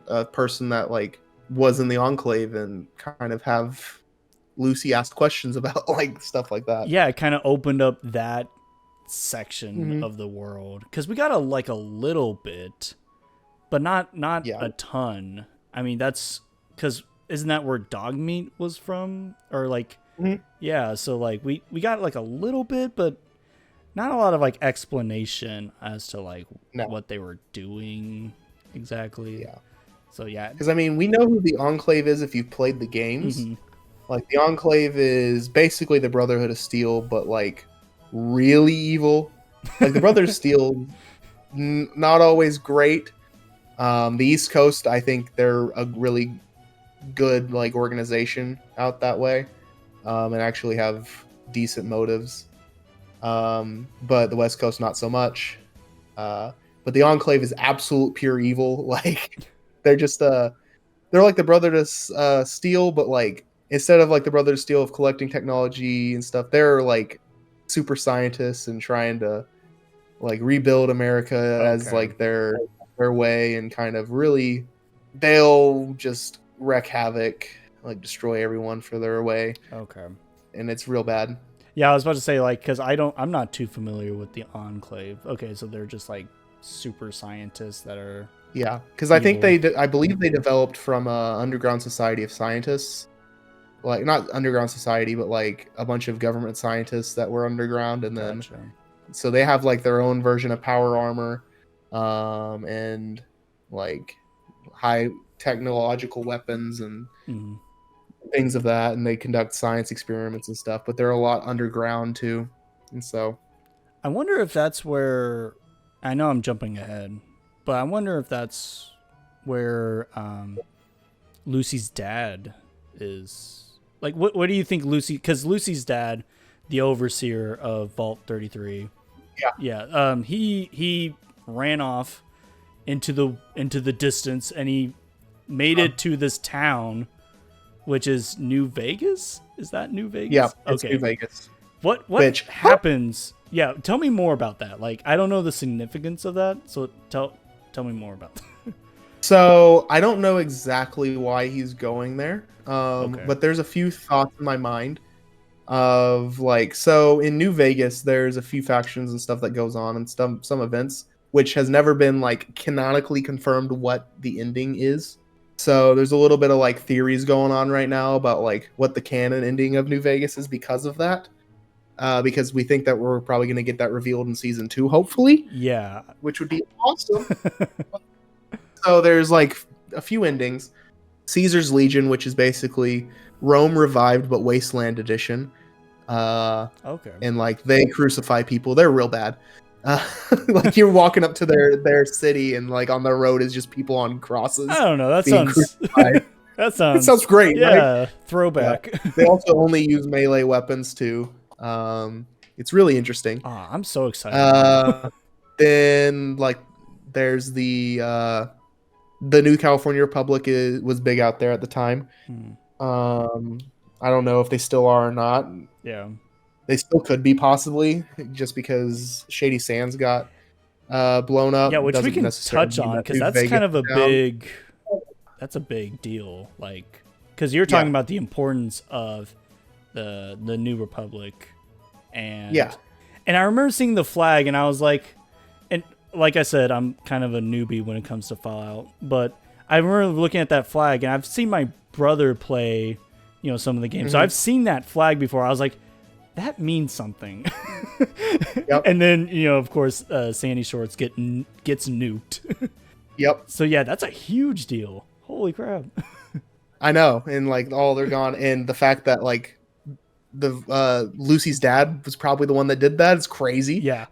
a person that like was in the Enclave and kind of have Lucy ask questions about like stuff like that. Yeah, it kind of opened up that section of the world because we got a little bit, but not a ton. I mean, that's because isn't that where Dogmeat was from, or like yeah? So like we got like a little bit, but not a lot of like explanation as to like what they were doing exactly. Yeah. So yeah, because I mean, we know who the Enclave is if you've played the games. Like, the Enclave is basically the Brotherhood of Steel, but like really evil. Like, the Brotherhood of Steel, not always great. The East Coast, I think they're a really good like organization out that way, and actually have decent motives. But the West Coast, not so much. But the Enclave is absolute pure evil. Like, they're just they're like the Brotherhood of Steel, but like instead of like the Brotherhood of Steel of collecting technology and stuff, they're like super scientists and trying to like rebuild America as like their way, and kind of really they'll just wreak havoc, like destroy everyone for their way. Okay. And it's real bad. Yeah, I was about to say, like, because I'm not too familiar with the Enclave. Okay, so they're just like super scientists that are. Yeah, because I think I believe they developed from underground society of scientists, like not underground society, but like a bunch of government scientists that were underground, and then so they have like their own version of power armor, and like high technological weapons and things of that, and they conduct science experiments and stuff, but they're a lot underground too. And so I wonder if that's where, I know I'm jumping ahead, but I wonder if that's where Lucy's dad is. Like, what do you think Lucy, because Lucy's dad, the overseer of Vault 33, he ran off into the distance, and he made it to this town, which is New Vegas. Is that New Vegas? Yeah, it's New Vegas. What happens? Yeah, tell me more about that. Like, I don't know the significance of that, so tell me more about that. So I don't know exactly why he's going there, but there's a few thoughts in my mind of like, so in New Vegas, there's a few factions and stuff that goes on, and some events, which has never been like canonically confirmed what the ending is. So there's a little bit of like theories going on right now about like what the canon ending of New Vegas is because of that. Because we think that we're probably going to get that revealed in season 2, hopefully. Yeah. Which would be awesome. So there's like a few endings. Caesar's Legion, which is basically Rome revived but Wasteland edition. And like they crucify people. They're real bad. Like you're walking up to their city, and like on the road is just people on crosses. I don't know. That sounds great. Yeah, right? throwback. Yeah. They also only use melee weapons too. It's really interesting. Oh, I'm so excited. Then like there's the New California Republic was big out there at the time. I don't know if they still are or not. Yeah. They still could be, possibly, just because Shady Sands got blown up. Yeah, which we can touch on, because that's kind of a big deal. Like, because you're talking about the importance of the New Republic, and I remember seeing the flag, and I was like, and like I said, I'm kind of a newbie when it comes to Fallout, but I remember looking at that flag, and I've seen my brother play, some of the games, so I've seen that flag before. I was like, that means something. And then, of course, Sandy Shores gets nuked. Yep. So yeah, that's a huge deal. Holy crap. I know. And like, they're gone. And the fact that like the Lucy's dad was probably the one that did that is crazy. Yeah.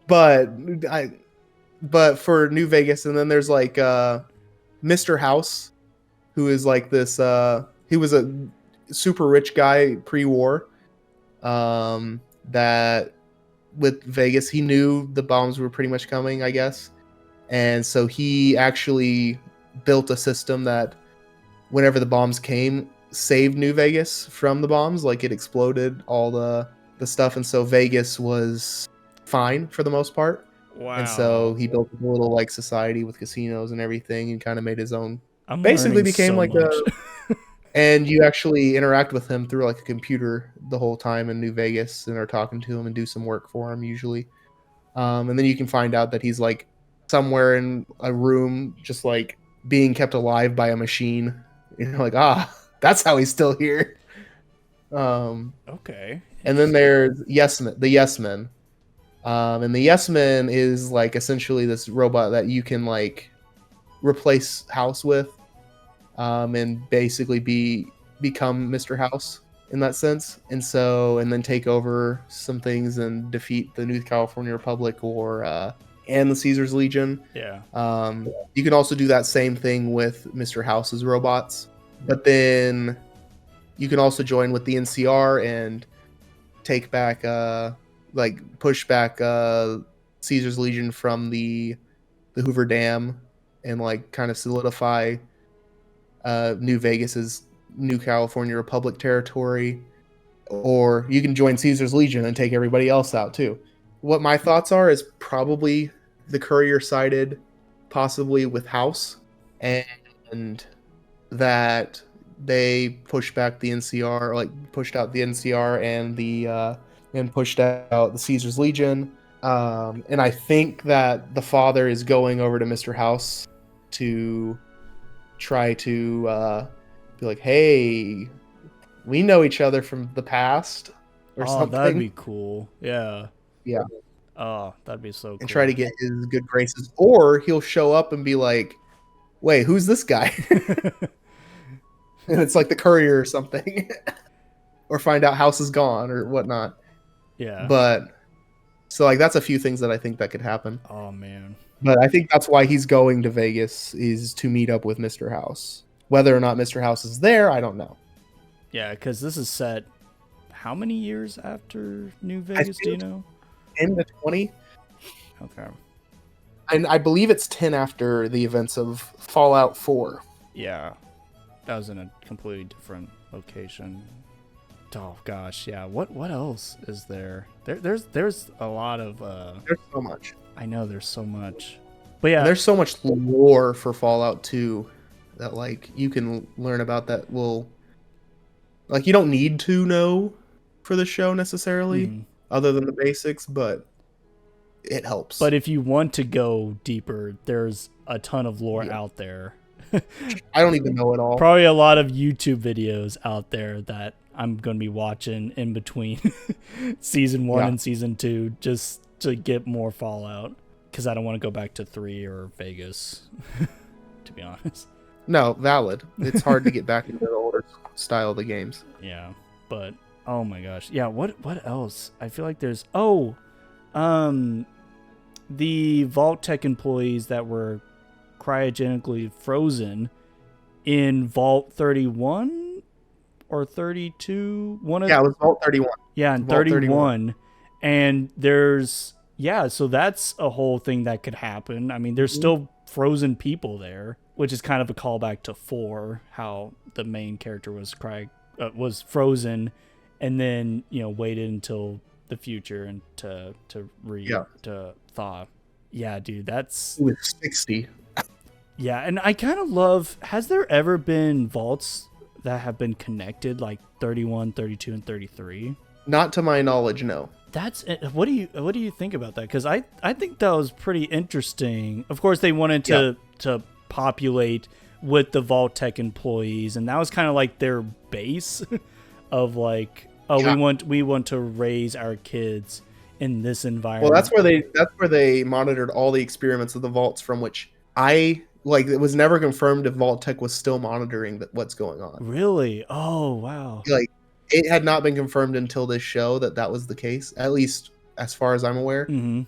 But for New Vegas, and then there's like Mr. House, who is like this he was a super rich guy pre-war. That with Vegas, he knew the bombs were pretty much coming, I guess, and so he actually built a system that, whenever the bombs came, saved New Vegas from the bombs. Like it exploded all the stuff, and so Vegas was fine for the most part. Wow. And so he built a little like society with casinos and everything, and kind of made his own. I'm Basically learning became so like much. and you actually interact with him through like a computer the whole time in New Vegas, and are talking to him and do some work for him usually. And then you can find out that he's like somewhere in a room, just like being kept alive by a machine. Like, that's how he's still here. Okay. And then there's the Yes Men. And the Yes Man is like essentially this robot that you can like replace House with, and basically become Mr. House in that sense. And then take over some things and defeat the New California Republic and the Caesar's Legion. Yeah. You can also do that same thing with Mr. House's robots, but then you can also join with the NCR and take back push back Caesar's Legion from the Hoover Dam, and like kind of solidify New Vegas's New California Republic territory. Or you can join Caesar's Legion and take everybody else out too. What my thoughts are is probably the Courier sided possibly with House, and that they pushed back the NCR, like pushed out the NCR and pushed out the Caesar's Legion. And I think that the father is going over to Mr. House to try to be like, hey, we know each other from the past or something. That'd be cool. Yeah. Yeah. Oh, that'd be so cool. And try to get his good graces. Or he'll show up and be like, wait, who's this guy? And it's like the Courier or something. Or find out House is gone or whatnot. Yeah. But so like that's a few things that I think that could happen. Oh man. But I think that's why he's going to Vegas, is to meet up with Mr. House. Whether or not Mr. House is there, I don't know. Yeah, because this is set how many years after New Vegas, do you know? 10 to 20. Okay. And I believe it's 10 after the events of Fallout 4. Yeah. That was in a completely different location. Oh gosh, yeah. What else is there? There's a lot of There's so much. I know there's so much. But yeah, And there's so much lore for Fallout 2 that like you can learn about that will, like, you don't need to know for the show necessarily, other than the basics, but it helps. But if you want to go deeper, there's a ton of lore out there. I don't even know it all. Probably a lot of YouTube videos out there that I'm going to be watching in between season 1 and season 2 just to get more Fallout, because I don't want to go back to 3 or Vegas, to be honest. No, valid. It's hard to get back into the older style of the games. Yeah, but oh my gosh. Yeah, what else? I feel like there's the Vault Tech employees that were cryogenically frozen in Vault 31 or 32. It was Vault 31. Yeah, in 31. And there's so that's a whole thing that could happen. I mean, there's still frozen people there, which is kind of a callback to 4, how the main character was frozen and then, waited until the future and to thaw. Yeah, dude, that's It was 60. Yeah, and I kind of love, has there ever been vaults that have been connected, like 31, 32, and 33? Not to my knowledge, no. That's what do you think about that? Because I think that was pretty interesting. Of course, they wanted to populate with the Vault Tech employees, and that was kind of like their base of like, we want to raise our kids in this environment. Well, that's where they monitored all the experiments of the vaults, from which it was never confirmed if Vault Tech was still monitoring what's going on. Really? Oh, wow. Like, it had not been confirmed until this show that was the case, at least as far as I'm aware. Mm-hmm.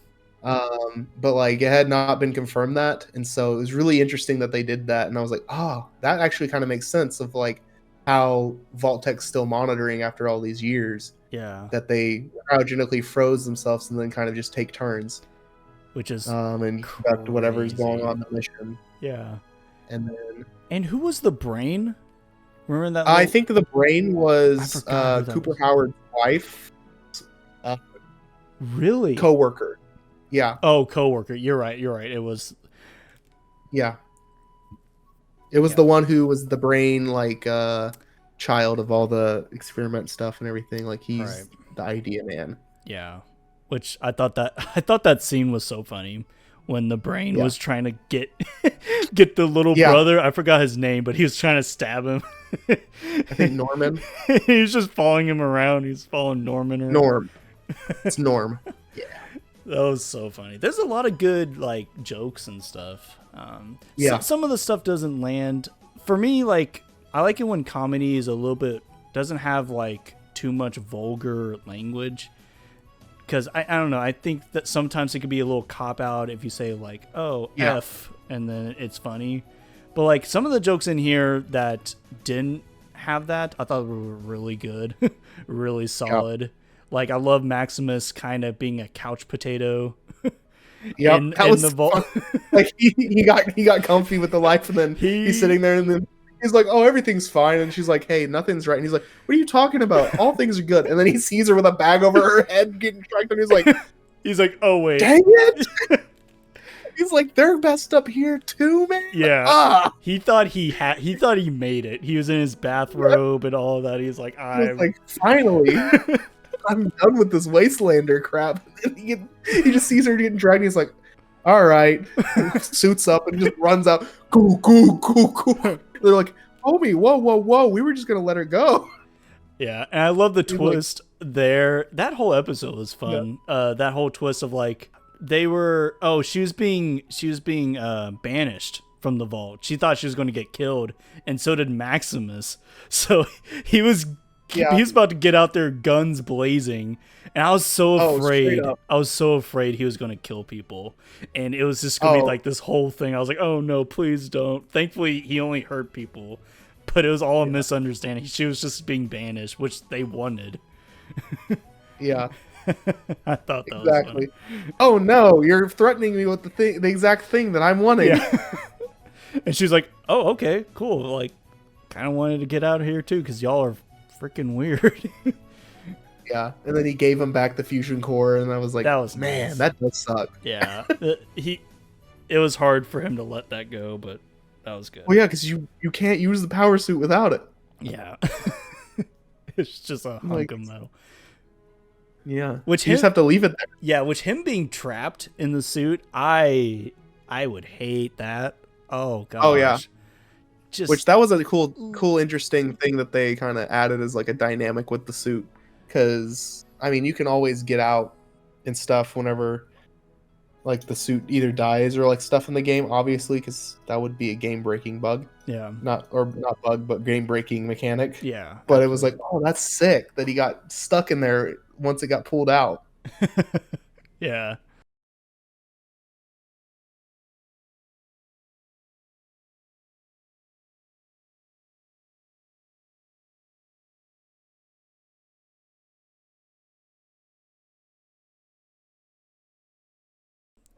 But like, it had not been confirmed that, and so it was really interesting that they did that. And I was like, that actually kind of makes sense of like how Vault-Tech's still monitoring after all these years, Yeah. that they cryogenically froze themselves and then kind of just take turns, Which is and conduct whatever's going crazy. on in the mission. Yeah. And then And who was the brain? Remember that? I little- think the brain I was forgot who that Cooper was. Howard's wife, Really? co-worker. Yeah, Oh, coworker. You're right. It was. yeah. It was Yeah. the one who was the brain, like, child of all the experiment stuff and everything. Like, he's Right. the idea man. Yeah. Which I thought that scene was so funny when the brain Yeah. was trying to get get the little Yeah. brother. I forgot his name, but he was trying to stab him. I think Norman. He was just following him around. He's following Norman around. Norm. It's Norm. That was so funny. There's a lot of good like jokes and stuff. Yeah. Some of the stuff doesn't land for me. Like I like it when comedy is a little bit doesn't have like too much vulgar language. Because I don't know. I think that sometimes it could be a little cop out if you say like, "Oh, Yeah. f," and then it's funny. But like some of the jokes in here that didn't have that, I thought were really good, really solid. Like I love Maximus kind of being a couch potato. Yeah, in that was the vault. like he got comfy with the life, and then he's sitting there, and then he's like, "Oh, everything's fine," and she's like, "Hey, nothing's right," and he's like, "What are you talking about? All things are good." And then he sees her with a bag over her head getting tracked, and he's like, He's like, "Oh wait, "Dang it!" He's like, "They're messed up here too, man." yeah." Ah, He thought he made it. He was in his bathrobe and all that. He's like, I was "I'm like, "Finally, I'm done with this wastelander crap." And he just sees her getting dragged. And he's like, "All right," suits up and just runs out. Goo goo goo goo. They're like, "Homie, whoa! We were just gonna let her go." Yeah, and I love the He's like- twist there. That whole episode was fun. That whole twist of like she was being banished from the vault. She thought she was going to get killed, and so did Maximus. So he was about to get out there, guns blazing, and I was so afraid. straight up. I was so afraid he was going to kill people, and it was just going to be like this whole thing. I was like, oh no, please don't. Thankfully, he only hurt people. But it was all a misunderstanding. She was just being banished, which they wanted. Yeah, I thought that exactly. Oh no, you're threatening me with the exact thing that I'm wanting. was funny. Yeah. And she's like, "Oh, okay, cool. Like, kind of wanted to get out of here too, because y'all are freaking weird." Yeah, and then he gave him back the fusion core, and I was like, That was man, nice. that does suck. Yeah, it was hard for him to let that go, but that was good. Well, yeah, because you can't use the power suit without it. Yeah, it's just a hunk Like- of metal. Yeah, Which you just him- have to leave it there. Yeah, which him being trapped in the suit, I would hate that. Oh gosh. Oh, yeah. Just Which that was a cool, interesting thing that they kind of added as like a dynamic with the suit. Because I mean, you can always get out and stuff whenever like the suit either dies or like stuff in the game, obviously, because that would be a game-breaking bug, yeah, not bug, but game-breaking mechanic. yeah. But it was like, oh, that's sick that he got stuck in there once it got pulled out. Yeah.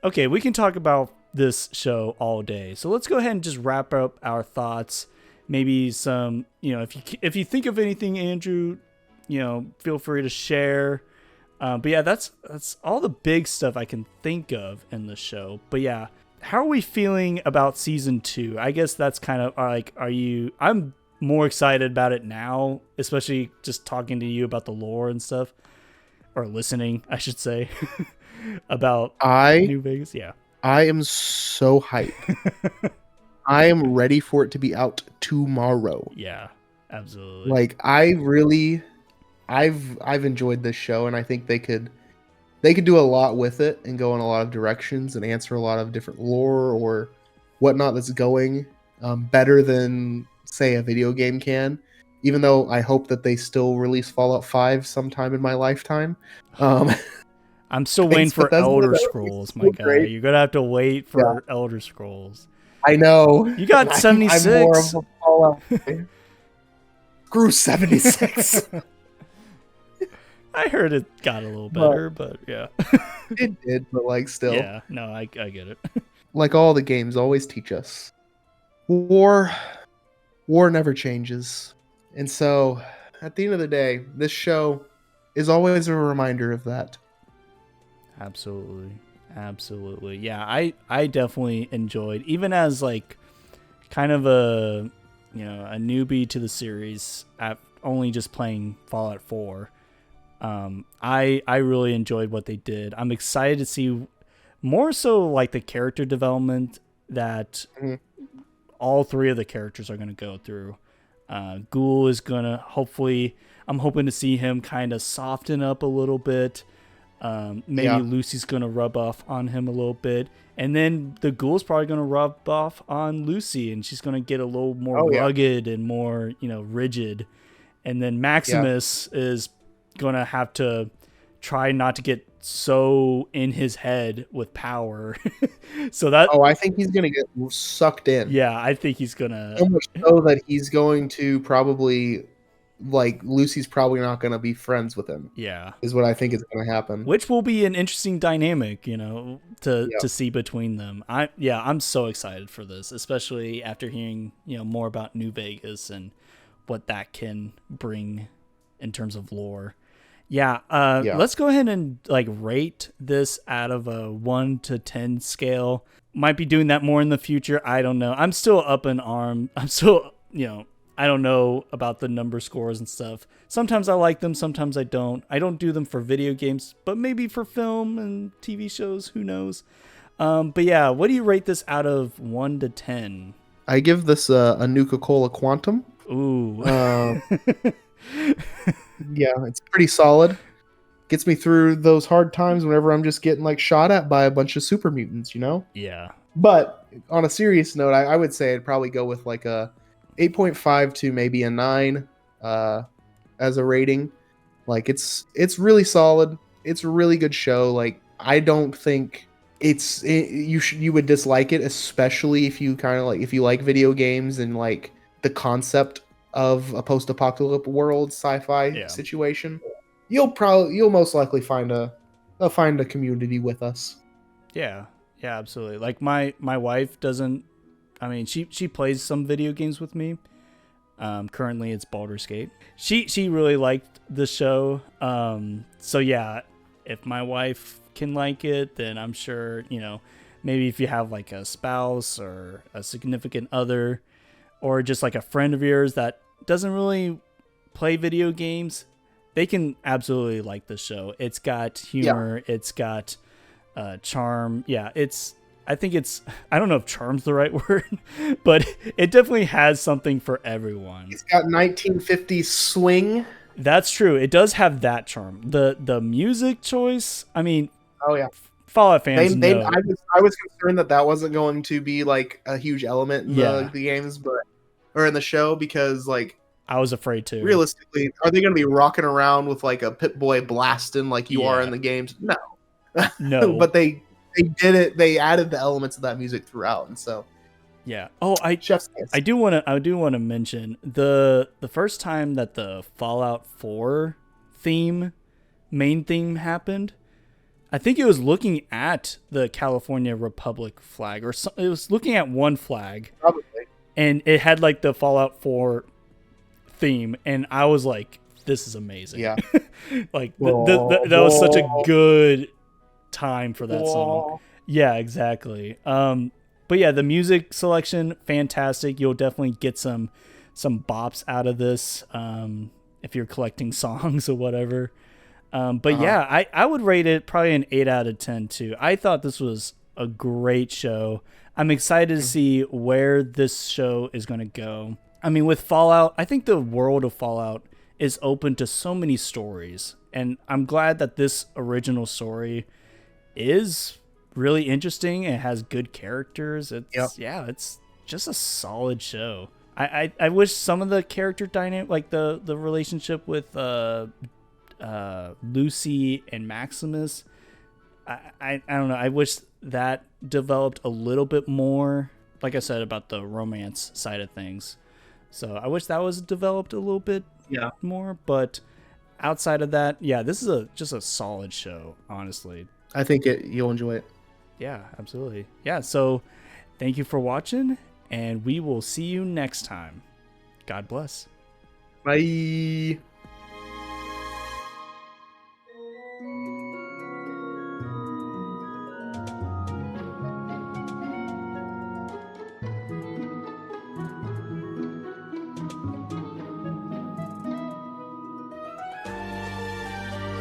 Okay, we can talk about this show all day. So let's go ahead and just wrap up our thoughts. Maybe some, if you think of anything, Andrew, feel free to share. But yeah, that's all the big stuff I can think of in the show. But yeah, how are we feeling about season 2? I guess that's kind of like, I'm more excited about it now, especially just talking to you about the lore and stuff, or listening, I should say, about New Vegas. Yeah. I am so hyped. I am ready for it to be out tomorrow. Yeah, absolutely. Like I've enjoyed this show, and I think they could do a lot with it and go in a lot of directions and answer a lot of different lore or whatnot that's going better than say a video game can. Even though I hope that they still release Fallout 5 sometime in my lifetime. I'm still waiting for Bethesda, Elder that would be Scrolls, so my guy. great. You're gonna have to wait for Elder Scrolls. I know. You got 76. I'm more of a Fallout. screw 76. I heard it got a little better, but yeah. It did, but like still. Yeah, no, I get it. Like all the games always teach us. War never changes. And so at the end of the day, this show is always a reminder of that. Absolutely. Yeah, I definitely enjoyed, even as like kind of a a newbie to the series at only just playing Fallout 4. I really enjoyed what they did. I'm excited to see more so like the character development that all three of the characters are going to go through. Ghoul is going to I'm hoping to see him kind of soften up a little bit. Maybe Lucy's going to rub off on him a little bit. And then the Ghoul's probably going to rub off on Lucy, and she's going to get a little more rugged and more, rigid. And then Maximus is going to have to try not to get so in his head with power. I think he's going to get sucked in. Yeah, I think he's going to. So much so that he's going to probably, like, Lucy's probably not going to be friends with him. Yeah. Is what I think is going to happen. Which will be an interesting dynamic, to see between them. I'm so excited for this, especially after hearing, more about New Vegas and what that can bring in terms of lore. Let's go ahead and rate this out of a 1 to 10 scale. Might be doing that more in the future. I don't know. I'm still up in arm. I'm still, I don't know about the number scores and stuff. Sometimes I like them, sometimes I don't. I don't do them for video games, but maybe for film and TV shows, who knows? But yeah, what do you rate this out of 1 to 10? I give this a Nuka-Cola Quantum. Ooh. Yeah, it's pretty solid. Gets me through those hard times whenever I'm just getting shot at by a bunch of super mutants, Yeah. But on a serious note, I would say I'd probably go with a 8.5 to maybe a 9 as a rating. It's really solid. It's a really good show. I don't think you would dislike it, especially if you if you like video games and the concept of a post-apocalyptic world sci-fi situation. You'll most likely find a community with us. Yeah, absolutely. My wife doesn't. I mean, she plays some video games with me. Currently, it's Baldur's Gate. She really liked the show. So yeah, if my wife can like it, then I'm sure maybe if you have a spouse or a significant other, or just a friend of yours that doesn't really play video games, they can absolutely like the show. It's got humor. Yeah. It's got charm. Yeah, I don't know if charm's the right word, but it definitely has something for everyone. It's got 1950s swing. That's true. It does have that charm. The music choice, I mean, oh yeah. Fallout fans know. I was concerned that wasn't going to be a huge element in the games, or in the show, because I was afraid too. Realistically, are they going to be rocking around with a Pip-Boy blasting like you are in the games? No. No. But they did it. They added the elements of that music throughout, and so yeah. Oh, I do want to mention the first time that the Fallout 4 main theme happened. I think it was looking at the California Republic flag, or it was looking at one flag. Probably. And it had the Fallout 4 theme, and I was like, "This is amazing!" Yeah, that was such a good time for that song. Yeah, exactly. But yeah, the music selection, fantastic. You'll definitely get some bops out of this if you're collecting songs or whatever. But yeah, I would rate it probably an 8 out of 10 too. I thought this was a great show. I'm excited to see where this show is going to go. I mean, with Fallout, I think the world of Fallout is open to so many stories. And I'm glad that this original story is really interesting. It has good characters. It's just a solid show. I wish some of the character dynamic, the relationship with Lucy and Maximus, I don't know. I wish that developed a little bit more. Like I said about the romance side of things. So I wish that was developed a little bit Yeah. more, but outside of that, yeah, this is just a solid show, honestly. I think you'll enjoy it. Yeah, absolutely. Yeah, so thank you for watching, and we will see you next time. God bless. Bye.